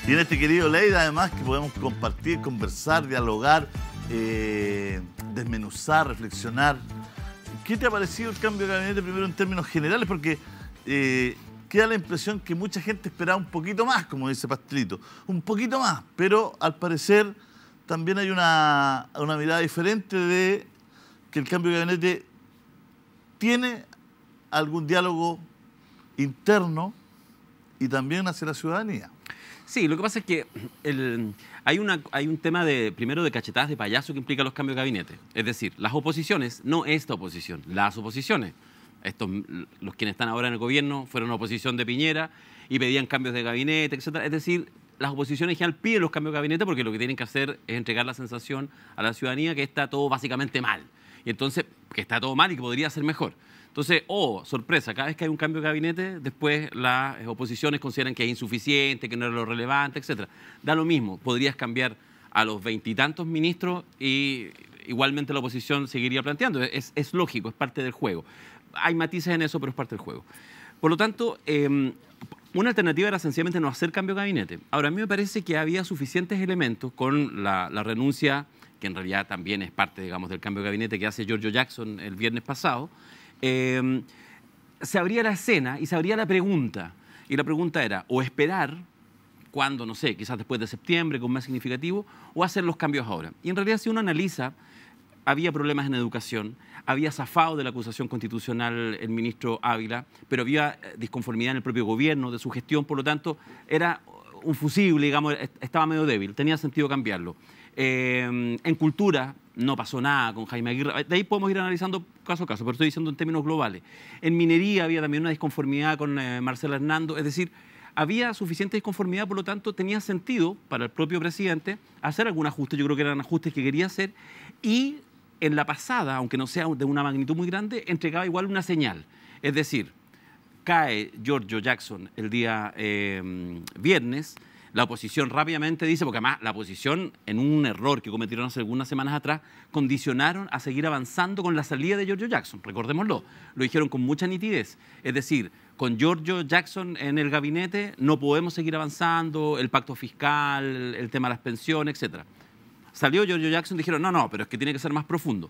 Y en este querido Leida, además, que podemos compartir, conversar, dialogar, desmenuzar, reflexionar. ¿Qué te ha parecido el cambio de gabinete, primero en términos generales? Porque queda la impresión que mucha gente esperaba un poquito más, como dice Pastelito, un poquito más, pero al parecer también hay una mirada diferente de que el cambio de gabinete tiene algún diálogo interno y también hacia la ciudadanía. Sí, lo que pasa es que hay un tema primero de cachetadas de payaso que implica los cambios de gabinete. Es decir, las oposiciones, no esta oposición, las oposiciones. Los quienes están ahora en el gobierno fueron oposición de Piñera y pedían cambios de gabinete, etc. Es decir, las oposiciones en general piden los cambios de gabinete porque lo que tienen que hacer es entregar la sensación a la ciudadanía que está todo básicamente mal. Y entonces, que está todo mal y que podría ser mejor. Entonces, sorpresa, cada vez que hay un cambio de gabinete, después las oposiciones consideran que es insuficiente, que no es lo relevante, etc. Da lo mismo, podrías cambiar a los 20 y tantos ministros y igualmente la oposición seguiría planteando. Es lógico, es parte del juego. Hay matices en eso, pero es parte del juego. Por lo tanto, una alternativa era sencillamente no hacer cambio de gabinete. Ahora, a mí me parece que había suficientes elementos con la renuncia, que en realidad también es parte, digamos, del cambio de gabinete que hace Giorgio Jackson el viernes pasado. Se abría la escena y se abría la pregunta. Y la pregunta era, o esperar, cuando, no sé, quizás después de septiembre, con más significativo, o hacer los cambios ahora. Y en realidad, si uno analiza, había problemas en educación, había zafado de la acusación constitucional el ministro Ávila, pero había disconformidad en el propio gobierno de su gestión, por lo tanto, era un fusible, digamos, estaba medio débil, tenía sentido cambiarlo. En cultura no pasó nada con Jaime Aguirre. De ahí podemos ir analizando caso a caso, pero estoy diciendo en términos globales. En minería había también una disconformidad con Marcela Hernando. Es decir, había suficiente disconformidad, por lo tanto, tenía sentido para el propio presidente hacer algún ajuste. Yo creo que eran ajustes que quería hacer. Y en la pasada, aunque no sea de una magnitud muy grande, entregaba igual una señal. Es decir, cae Giorgio Jackson el día viernes. La oposición rápidamente dice, porque además la oposición, en un error que cometieron hace algunas semanas atrás, condicionaron a seguir avanzando con la salida de Giorgio Jackson. Recordémoslo, lo dijeron con mucha nitidez. Es decir, con Giorgio Jackson en el gabinete no podemos seguir avanzando, el pacto fiscal, el tema de las pensiones, etc. Salió Giorgio Jackson y dijeron, no, pero es que tiene que ser más profundo.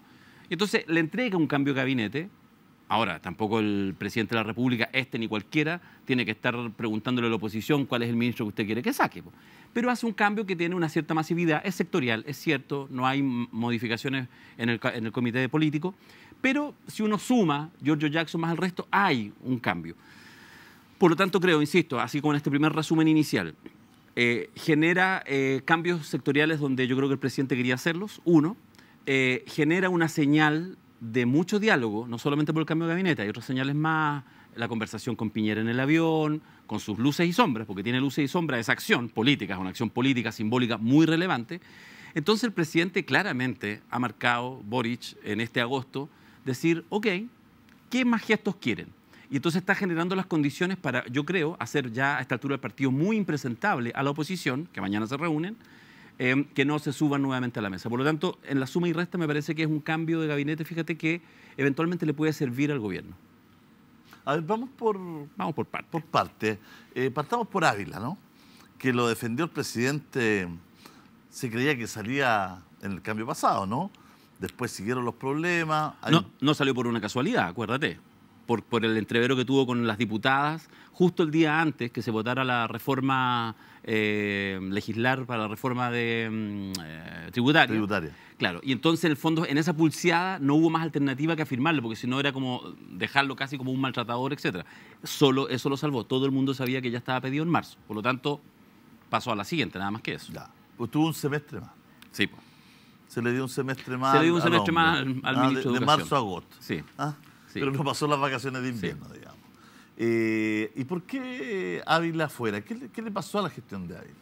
Y entonces le entrega un cambio de gabinete. Ahora, tampoco el presidente de la República, ni cualquiera, tiene que estar preguntándole a la oposición cuál es el ministro que usted quiere que saque. Pero hace un cambio que tiene una cierta masividad, es sectorial, es cierto, no hay modificaciones en el comité político, pero si uno suma Giorgio Jackson más el resto, hay un cambio. Por lo tanto, creo, insisto, así como en este primer resumen inicial, genera cambios sectoriales donde yo creo que el presidente quería hacerlos, genera una señal de mucho diálogo, no solamente por el cambio de gabinete, hay otras señales más, la conversación con Piñera en el avión, con sus luces y sombras, porque tiene luces y sombras, esa acción política, es una acción política simbólica muy relevante. Entonces el presidente claramente ha marcado, Boric, en este agosto, decir, ok, ¿qué más gestos quieren? Y entonces está generando las condiciones para, yo creo, hacer ya a esta altura del partido muy impresentable a la oposición, que mañana se reúnen, que no se suban nuevamente a la mesa. Por lo tanto, en la suma y resta me parece que es un cambio de gabinete, fíjate, que eventualmente le puede servir al gobierno. A ver, vamos por parte. Partamos por Ávila, ¿no? Que lo defendió el presidente, se creía que salía en el cambio pasado, ¿no? Después siguieron los problemas. No salió por una casualidad, acuérdate. Por el entrevero que tuvo con las diputadas, justo el día antes que se votara la reforma legislar para la reforma tributaria. Claro, y entonces en el fondo en esa pulseada no hubo más alternativa que afirmarlo, porque si no era como dejarlo casi como un maltratador, etc. Solo eso lo salvó. Todo el mundo sabía que ya estaba pedido en marzo. Por lo tanto, pasó a la siguiente, nada más que eso. Ya. Pues tuvo un semestre más. Sí, pues. Se le dio un semestre más. Se le dio un semestre más al ministro de Educación. De marzo a agosto. Sí. Sí. Pero no pasó las vacaciones de invierno, digamos. ¿Y por qué Ávila fuera? ¿Qué le pasó a la gestión de Ávila?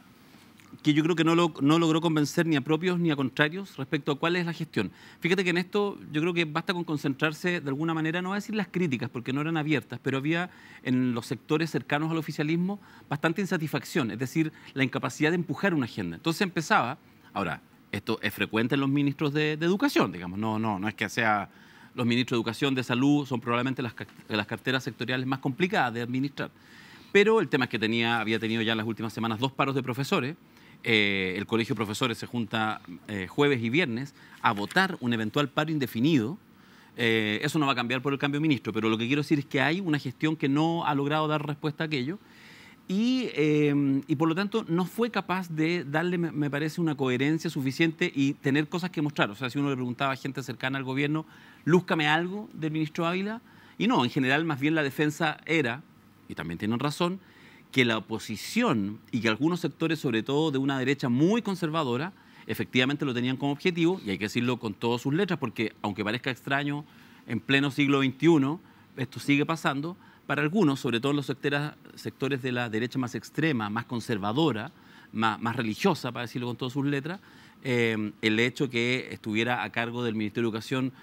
Que yo creo que no logró convencer ni a propios ni a contrarios respecto a cuál es la gestión. Fíjate que en esto yo creo que basta con concentrarse de alguna manera, no voy a decir las críticas porque no eran abiertas, pero había en los sectores cercanos al oficialismo bastante insatisfacción, es decir, la incapacidad de empujar una agenda. Entonces empezaba, ahora, esto es frecuente en los ministros de Educación, digamos, no es que sea... Los ministros de Educación, de Salud, son probablemente las carteras sectoriales más complicadas de administrar. Pero el tema es que había tenido ya en las últimas semanas 2 paros de profesores. El colegio de profesores se junta jueves y viernes a votar un eventual paro indefinido. Eso no va a cambiar por el cambio de ministro, pero lo que quiero decir es que hay una gestión que no ha logrado dar respuesta a aquello y por lo tanto no fue capaz de darle, me parece, una coherencia suficiente y tener cosas que mostrar. O sea, si uno le preguntaba a gente cercana al gobierno, lúzcame algo del ministro Ávila, y no, en general más bien la defensa era, y también tienen razón, que la oposición y que algunos sectores, sobre todo de una derecha muy conservadora, efectivamente lo tenían como objetivo, y hay que decirlo con todas sus letras, porque aunque parezca extraño, en pleno siglo XXI, esto sigue pasando, para algunos, sobre todo en los sectores de la derecha más extrema, más conservadora, más religiosa, para decirlo con todas sus letras, el hecho que estuviera a cargo del Ministerio de Educación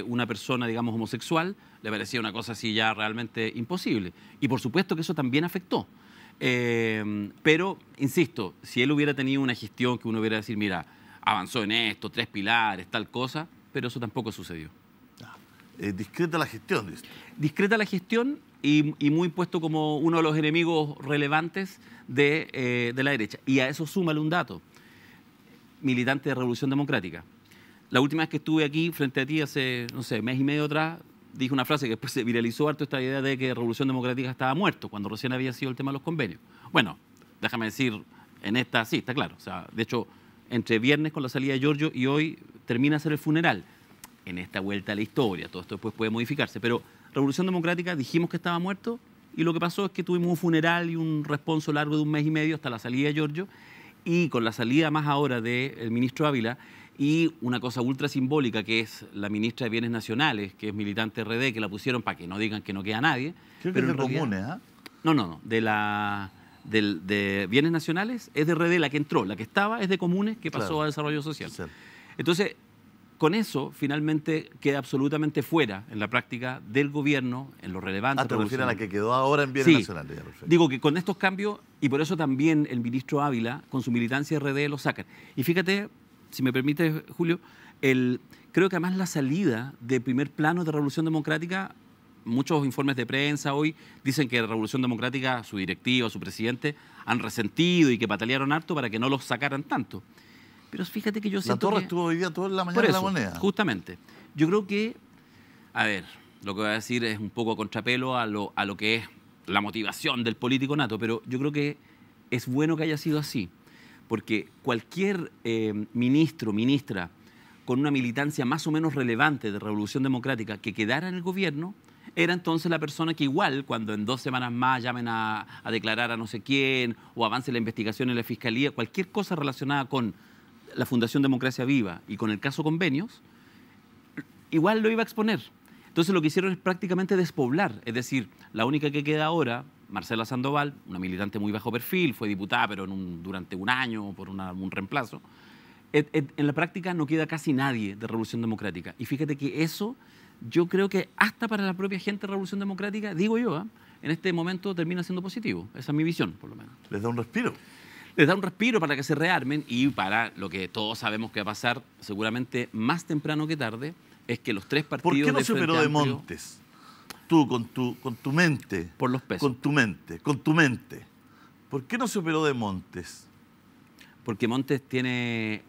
una persona, digamos, homosexual, le parecía una cosa así ya realmente imposible. Y por supuesto que eso también afectó. Pero, insisto, si él hubiera tenido una gestión que uno hubiera decir, mira, avanzó en esto, 3 pilares, tal cosa, pero eso tampoco sucedió. Discreta la gestión, dice. Discreta la gestión y muy puesto como uno de los enemigos relevantes de la derecha. Y a eso súmale un dato. Militante de Revolución Democrática. La última vez que estuve aquí frente a ti, hace, no sé, mes y medio atrás, dije una frase que después se viralizó harto, esta idea de que Revolución Democrática estaba muerto, cuando recién había sido el tema de los convenios. Bueno, déjame decir, en esta sí, está claro. O sea, de hecho, entre viernes con la salida de Giorgio y hoy termina a ser el funeral. En esta vuelta a la historia, todo esto después puede modificarse, pero Revolución Democrática dijimos que estaba muerto y lo que pasó es que tuvimos un funeral y un responso largo de un mes y medio hasta la salida de Giorgio, y con la salida más ahora del ministro Ávila y una cosa ultra simbólica que es la ministra de Bienes Nacionales, que es militante RD, que la pusieron para que no digan que no queda nadie. Creo que es de Comunes, ¿ah? No, de Bienes Nacionales es de RD la que entró, la que estaba es de Comunes, que pasó Claro. a Desarrollo Social. Sí. Entonces, con eso, finalmente queda absolutamente fuera, en la práctica, del gobierno, en lo relevante. ¿Te refieres a la que quedó ahora en Bienes Nacionales? Ya, perfecto. Digo que con estos cambios, y por eso también el ministro Ávila, con su militancia RD, lo sacan. Y fíjate, si me permite, Julio, creo que además la salida de primer plano de Revolución Democrática, muchos informes de prensa hoy dicen que Revolución Democrática, su directiva, su presidente, han resentido y que patalearon harto para que no los sacaran tanto. Pero fíjate que yo siento La Torre que... estuvo hoy día toda la mañana Por en eso, La Moneda. justamente. Yo creo que, a ver, lo que voy a decir es un poco a contrapelo a lo que es la motivación del político nato, pero yo creo que es bueno que haya sido así, porque cualquier ministro, ministra, con una militancia más o menos relevante de Revolución Democrática que quedara en el gobierno, era entonces la persona que igual, cuando en 2 semanas más llamen a declarar a no sé quién, o avance la investigación en la Fiscalía, cualquier cosa relacionada con la Fundación Democracia Viva y con el caso Convenios, igual lo iba a exponer. Entonces lo que hicieron es prácticamente despoblar, es decir, la única que queda ahora, Marcela Sandoval, una militante muy bajo perfil, fue diputada pero durante un año por un reemplazo, en la práctica no queda casi nadie de Revolución Democrática. Y fíjate que eso, yo creo que hasta para la propia gente de Revolución Democrática, digo yo, en este momento termina siendo positivo. Esa es mi visión, por lo menos. Les da un respiro. Les da un respiro para que se rearmen y para lo que todos sabemos que va a pasar seguramente más temprano que tarde, es que los 3 partidos... ¿Por qué no se Frente operó de Amplio, Montes? Tú, con tu mente. Por los pesos. Con tu mente. ¿Por qué no se operó de Montes? Porque Montes tiene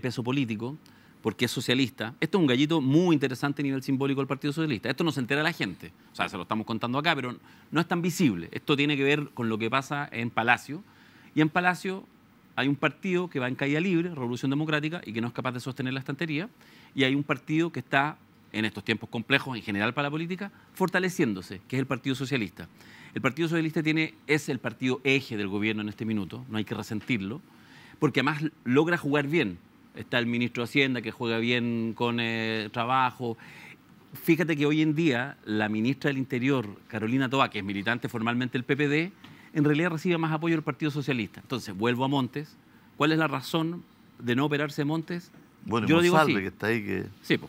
peso político, porque es socialista. Esto es un gallito muy interesante a nivel simbólico del Partido Socialista. Esto no se entera la gente. O sea, se lo estamos contando acá, pero no es tan visible. Esto tiene que ver con lo que pasa en Palacio. Y en Palacio hay un partido que va en caída libre, Revolución Democrática, y que no es capaz de sostener la estantería. Y hay un partido que está, en estos tiempos complejos, en general para la política, fortaleciéndose, que es el Partido Socialista. El Partido Socialista es el partido eje del gobierno en este minuto, no hay que resentirlo, porque además logra jugar bien. Está el ministro de Hacienda que juega bien con trabajo. Fíjate que hoy en día la ministra del Interior, Carolina Toá, que es militante formalmente del PPD, en realidad recibe más apoyo del Partido Socialista. Entonces, vuelvo a Montes. ¿Cuál es la razón de no operarse Montes? Bueno, yo lo digo así. que está ahí que... Sí,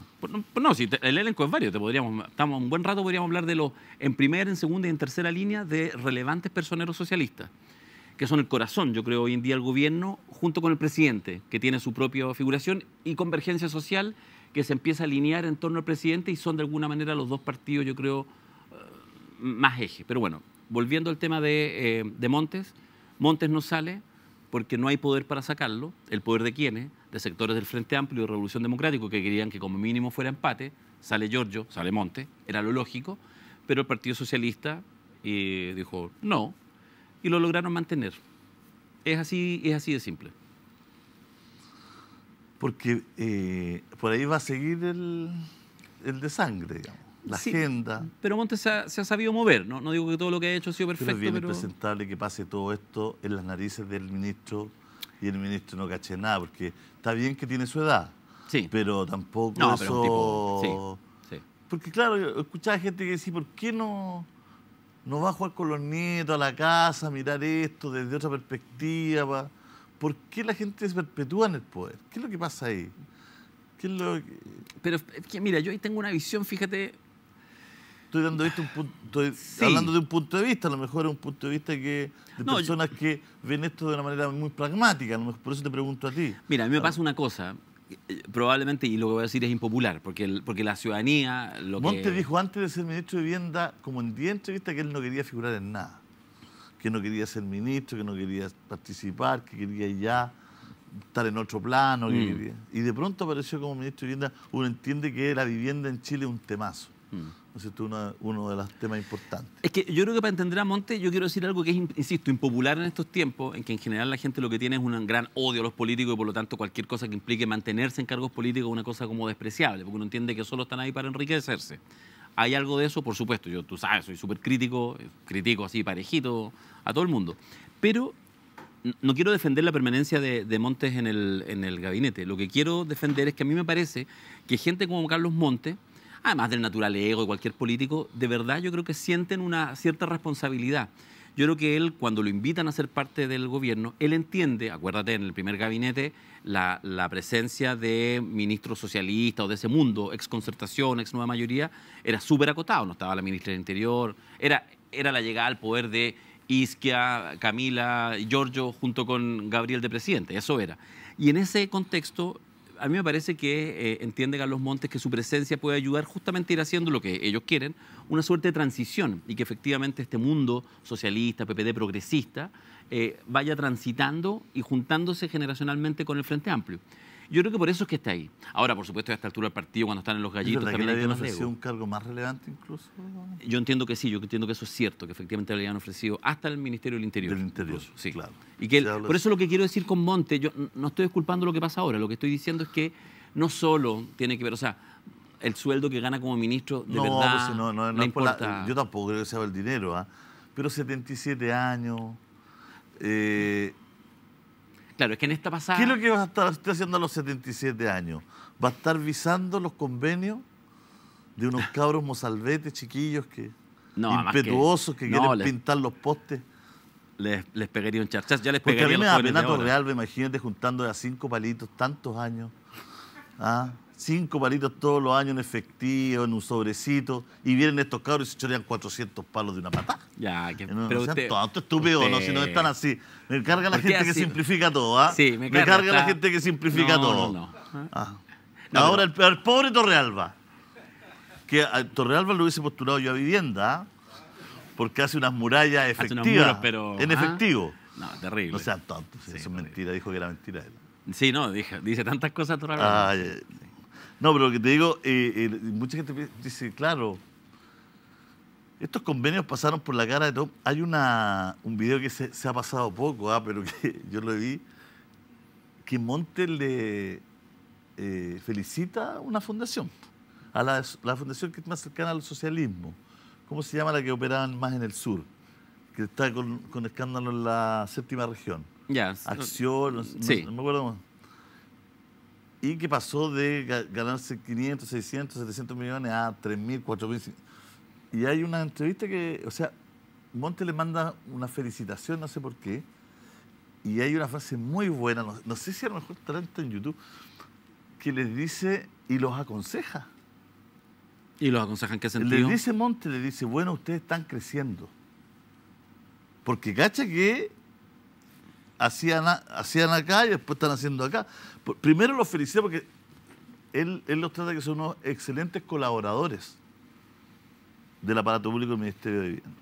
no, si el elenco es varios. Estamos un buen rato, podríamos hablar de los en primera, en segunda y en tercera línea de relevantes personeros socialistas, que son el corazón, yo creo, hoy en día del gobierno, junto con el presidente, que tiene su propia figuración, y Convergencia Social, que se empieza a alinear en torno al presidente, y son de alguna manera los 2 partidos, yo creo, más eje. Pero bueno, volviendo al tema de Montes, Montes no sale porque no hay poder para sacarlo. ¿El poder de quiénes? De sectores del Frente Amplio y de Revolución Democrática que querían que como mínimo fuera empate. Sale Giorgio, sale Montes, era lo lógico, pero el Partido Socialista dijo no y lo lograron mantener. Es así de simple. Porque por ahí va a seguir el de sangre, digamos, la Sí, agenda. pero Montes se ha sabido mover, ¿no? No digo que todo lo que ha hecho ha sido Pero perfecto, es bien pero... impresentable que pase todo esto en las narices del ministro y el ministro no cache nada, porque está bien que tiene su edad, Sí. pero tampoco No, eso... pero un tipo... Sí, sí. Porque claro, yo escuchaba gente que decía, ¿por qué no va a jugar con los nietos a la casa, a mirar esto desde otra perspectiva? ¿Por qué la gente se perpetúa en el poder? ¿Qué es lo que pasa ahí? ¿Qué es lo que... Pero es que, mira, yo ahí tengo una visión, fíjate... Estoy dando esto estoy Sí. hablando de un punto de vista, a lo mejor es un punto de vista de No, personas que ven esto de una manera muy pragmática, a lo mejor por eso te pregunto a ti. Mira, a mí me pasa una cosa, probablemente, y lo que voy a decir es impopular, porque la ciudadanía... Montes dijo antes de ser ministro de Vivienda, como en 10 entrevistas, que él no quería figurar en nada. Que no quería ser ministro, que no quería participar, que quería ya estar en otro plano. Que quería. Y de pronto apareció como ministro de Vivienda. Uno entiende que la vivienda en Chile es un temazo. ¿No es cierto? Uno de los temas importantes. Es que yo creo que para entender a Montes, yo quiero decir algo que es, insisto, impopular en estos tiempos, en que en general la gente lo que tiene es un gran odio a los políticos y por lo tanto cualquier cosa que implique mantenerse en cargos políticos es una cosa como despreciable, porque uno entiende que solo están ahí para enriquecerse. ¿Hay algo de eso? Por supuesto, tú sabes, soy súper crítico, critico así parejito a todo el mundo. Pero no quiero defender la permanencia de Montes en el gabinete. Lo que quiero defender es que a mí me parece que gente como Carlos Montes, además del natural ego de cualquier político, de verdad yo creo que sienten una cierta responsabilidad. Yo creo que él, cuando lo invitan a ser parte del gobierno, él entiende, acuérdate, en el primer gabinete, la presencia de ministros socialistas o de ese mundo, ex Concertación, ex Nueva Mayoría, era súper acotado. No estaba la ministra del Interior, era la llegada al poder de Isquia, Camila, Giorgio, junto con Gabriel de presidente, eso era. Y en ese contexto, a mí me parece que entiende Carlos Montes que su presencia puede ayudar justamente a ir haciendo lo que ellos quieren, una suerte de transición, y que efectivamente este mundo socialista, PPD progresista, vaya transitando y juntándose generacionalmente con el Frente Amplio. Yo creo que por eso es que está ahí. Ahora, por supuesto, a esta altura del partido, cuando están en los ¿Es gallitos, verdad que también le hay habían temas de ofrecido ego. un cargo más relevante incluso? Yo entiendo que sí, yo entiendo que eso es cierto, que efectivamente le habían ofrecido hasta el Ministerio del Interior. Del Interior, incluso, sí. claro. Y que Se habla por eso lo que quiero decir con Montes, yo no estoy disculpando lo que pasa ahora, lo que estoy diciendo es que no solo tiene que ver, o sea, el sueldo que gana como ministro, de verdad, pues, no le es por importa... yo tampoco creo que sea por el dinero, ¿ah? Pero 77 años... ¿Qué Claro, es que en esta pasada... es lo que va a estar haciendo a los 77 años? ¿Va a estar visando los convenios de unos cabros mozalbetes chiquillos No, además impetuosos que no, quieren pintar los postes? Les pegaría un charchazo, ya les Porque a pegaría mí me los da jóvenes de pena ahora. Torrealba, imagínate juntando a 5 palitos tantos años. ¿Ah? 5 palitos todos los años en efectivo, en un sobrecito, y vienen estos cabros y se chorean 400 palos de una patada. Ya, que, No, pero no sean usted... tontos, estúpidos, no, si no están así. Me carga la ¿Por qué gente que así? simplifica todo, ¿ah? Sí, me carga, carga la está- gente que simplifica No, todo. no. Ah. No, Ahora el pobre Torrealba, que a Torrealba lo hubiese postulado yo a vivienda, ¿ah? Porque hace unas murallas Hace efectivas, unos muros, pero... en efectivo. No, terrible. No sean tontos, Sí, eso es terrible. mentira, dijo que era mentira él. Sí, no, dice tantas cosas todavía. Ay, ay. No, pero lo que te digo, mucha gente dice, claro, estos convenios pasaron por la cara de todo. Hay un video que se ha pasado poco, pero que yo lo vi, que Montes le felicita a una fundación, a la fundación que es más cercana al socialismo. ¿Cómo se llama la que operaban más en el sur? Que está con escándalo en la séptima región. Ya. Acción, Sí. no me acuerdo más. Y que pasó de ganarse 500, 600, 700 millones a 3.000, 4.000. Y hay una entrevista que, o sea, Montes le manda una felicitación, no sé por qué, y hay una frase muy buena, no sé si a lo mejor estará en YouTube, que les dice y los aconseja. ¿Y los aconsejan qué Les sentido? dice Montes, le dice, bueno, ustedes están creciendo. Porque cacha que hacían acá y después están haciendo acá. Primero los felicita porque él los trata que son unos excelentes colaboradores del aparato público del Ministerio de Vivienda.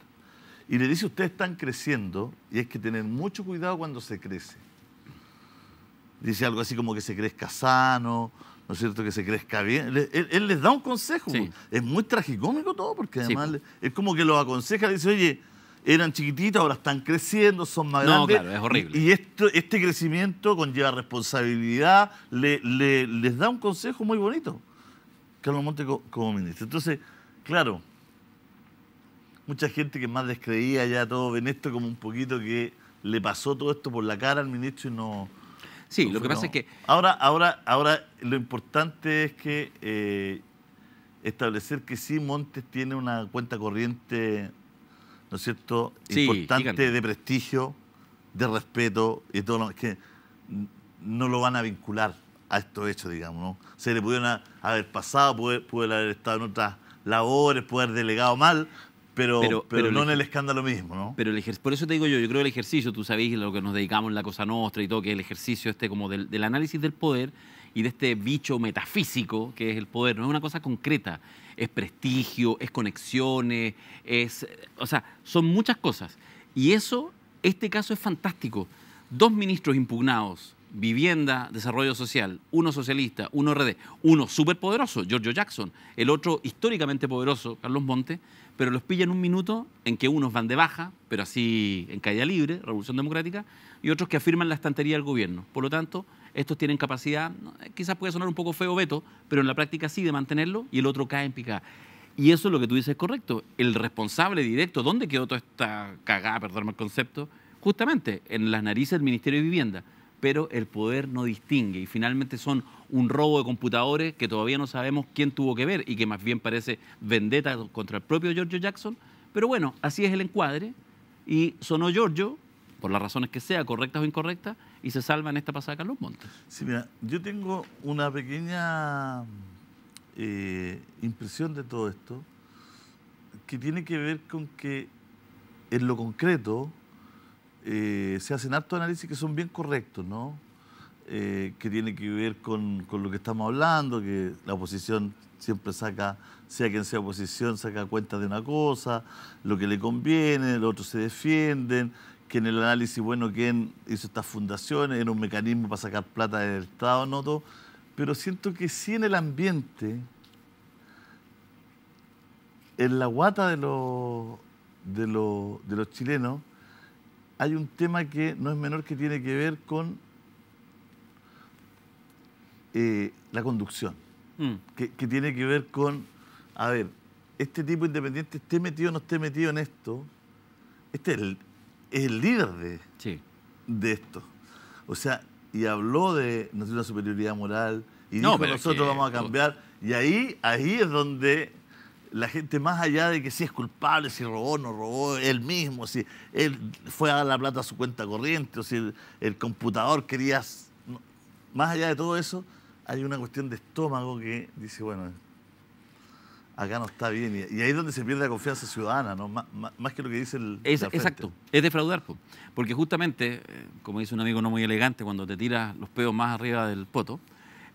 y le dice, ustedes están creciendo y hay que tener mucho cuidado cuando se crece. Dice algo así como que se crezca sano, ¿no es cierto?, que se crezca bien. Él les da un consejo. Sí. Es muy tragicómico todo, porque Sí, además es como que los aconseja, le dice, oye, eran chiquititos, ahora están creciendo, son más No, grandes. claro, es horrible. Y este crecimiento conlleva responsabilidad, les da un consejo muy bonito, Carlos Montes como ministro. Entonces, claro, mucha gente que más descreía ya todo ven esto como un poquito que le pasó todo esto por la cara al ministro y no... Sí, no lo que fue, pasa no. es que... Ahora lo importante es que establecer que sí, Montes tiene una cuenta corriente, ¿no es cierto?, Sí, importante, gigante. de prestigio, de respeto y todo lo que no lo van a vincular a estos hechos, digamos, ¿no? Se le pudieron haber pasado, puede haber estado en otras labores, puede haber delegado mal, pero no en el escándalo mismo, ¿no? Pero por eso te digo yo creo que el ejercicio, tú sabéis lo que nos dedicamos en la Cosa Nostra y todo, que es el ejercicio como del análisis del poder y de este bicho metafísico que es el poder. No es una cosa concreta, es prestigio, es conexiones, o sea, son muchas cosas. Y este caso es fantástico. 2 ministros impugnados, Vivienda, Desarrollo Social, uno socialista, uno RD, uno superpoderoso, Giorgio Jackson, el otro históricamente poderoso, Carlos Montes, pero los pilla en un minuto en que unos van de baja, pero así en caída libre, Revolución Democrática, y otros que afirman la estantería del gobierno. Por lo tanto, estos tienen capacidad, quizás puede sonar un poco feo, Beto, pero en la práctica sí, de mantenerlo, y el otro cae en picada. Y eso es lo que tú dices es correcto. El responsable directo, ¿dónde quedó toda esta cagada, perdóname el concepto? Justamente en las narices del Ministerio de Vivienda. Pero el poder no distingue y finalmente son un robo de computadores que todavía no sabemos quién tuvo que ver y que más bien parece vendetta contra el propio Giorgio Jackson. Pero bueno, así es el encuadre y sonó Giorgio, por las razones que sea, correctas o incorrectas, y se salva en esta pasada Carlos Montes. Sí, mira, yo tengo una pequeña impresión de todo esto que tiene que ver con que en lo concreto se hacen hartos análisis que son bien correctos, ¿no? Que tiene que ver con lo que estamos hablando, que la oposición siempre saca, sea quien sea oposición, saca cuenta de una cosa, lo que le conviene, los otros se defienden, que en el análisis, bueno, quién hizo estas fundaciones, era un mecanismo para sacar plata del Estado, no todo, pero siento que sí en el ambiente, en la guata de los chilenos, hay un tema que no es menor, que tiene que ver con la conducción, que tiene que ver con, a ver, este tipo independiente esté metido o no esté metido en esto, este es el líder de esto. O sea, y habló de no sé, una superioridad moral, y dijo, nosotros vamos a cambiar, y ahí es donde la gente, más allá de que si es culpable, si robó o no robó, él mismo, si él fue a dar la plata a su cuenta corriente, o si el computador quería... Más allá de todo eso, hay una cuestión de estómago que dice, bueno, acá no está bien. Y ahí es donde se pierde la confianza ciudadana, ¿no? Más que lo que dice Exacto, es defraudar. Porque justamente, como dice un amigo no muy elegante, cuando te tiras los peos más arriba del poto,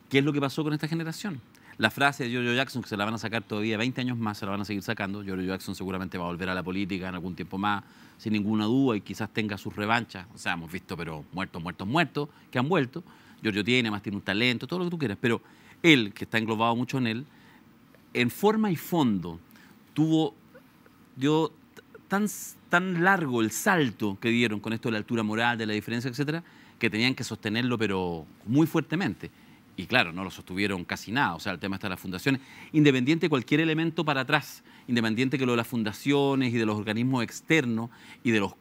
¿qué es lo que pasó con esta generación? La frase de Giorgio Jackson, que se la van a sacar todavía 20 años más, se la van a seguir sacando. Giorgio Jackson seguramente va a volver a la política en algún tiempo más, sin ninguna duda, y quizás tenga sus revanchas. O sea, hemos visto, pero muertos, que han vuelto. Giorgio tiene un talento, todo lo que tú quieras. Pero él, que está englobado mucho en él, en forma y fondo, dio tan largo el salto que dieron con esto de la altura moral, de la diferencia, etcétera, que tenían que sostenerlo, pero muy fuertemente. Y claro, no lo sostuvieron casi nada. O sea, el tema está de las fundaciones. Independiente de cualquier elemento para atrás, independiente que lo de las fundaciones y de los organismos externos y de los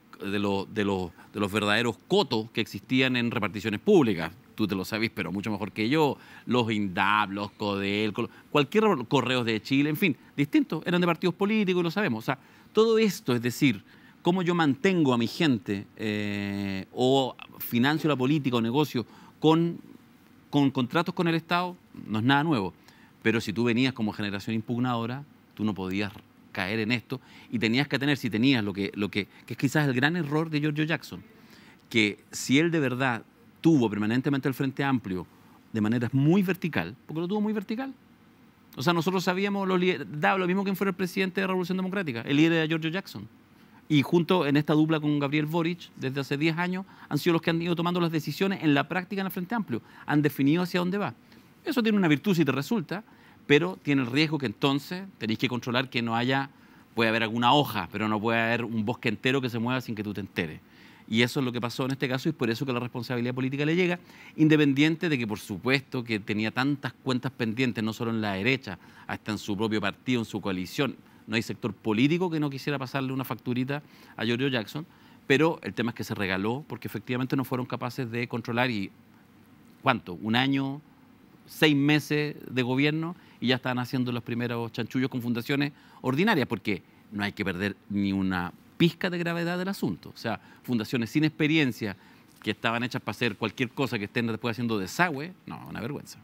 verdaderos cotos que existían en reparticiones públicas. Tú te lo sabes, pero mucho mejor que yo. Los INDAP, los CODEL, cualquier Correos de Chile, en fin, distintos. Eran de partidos políticos y lo sabemos. O sea, todo esto, es decir, cómo yo mantengo a mi gente o financio la política o negocio con contratos con el Estado, no es nada nuevo. Pero si tú venías como generación impugnadora, tú no podías caer en esto y tenías que tener, si tenías lo que es quizás el gran error de Giorgio Jackson, que si él de verdad tuvo permanentemente el Frente Amplio de manera muy vertical, porque lo tuvo muy vertical. O sea, nosotros sabíamos, daba lo mismo que fuera el presidente de la Revolución Democrática, el líder era Giorgio Jackson. Y junto en esta dupla con Gabriel Boric, desde hace 10 años, han sido los que han ido tomando las decisiones en la práctica en el Frente Amplio. Han definido hacia dónde va. Eso tiene una virtud si te resulta, pero tiene el riesgo que entonces tenéis que controlar que no haya, puede haber alguna hoja, pero no puede haber un bosque entero que se mueva sin que tú te enteres. Y eso es lo que pasó en este caso y es por eso que la responsabilidad política le llega, independiente de que por supuesto que tenía tantas cuentas pendientes, no solo en la derecha, hasta en su propio partido, en su coalición. No hay sector político que no quisiera pasarle una facturita a Giorgio Jackson, pero el tema es que se regaló porque efectivamente no fueron capaces de controlar y ¿cuánto? Un año, 6 meses de gobierno y ya estaban haciendo los primeros chanchullos con fundaciones ordinarias, porque no hay que perder ni una pizca de gravedad del asunto. O sea, fundaciones sin experiencia que estaban hechas para hacer cualquier cosa que estén después haciendo desagüe, no, una vergüenza.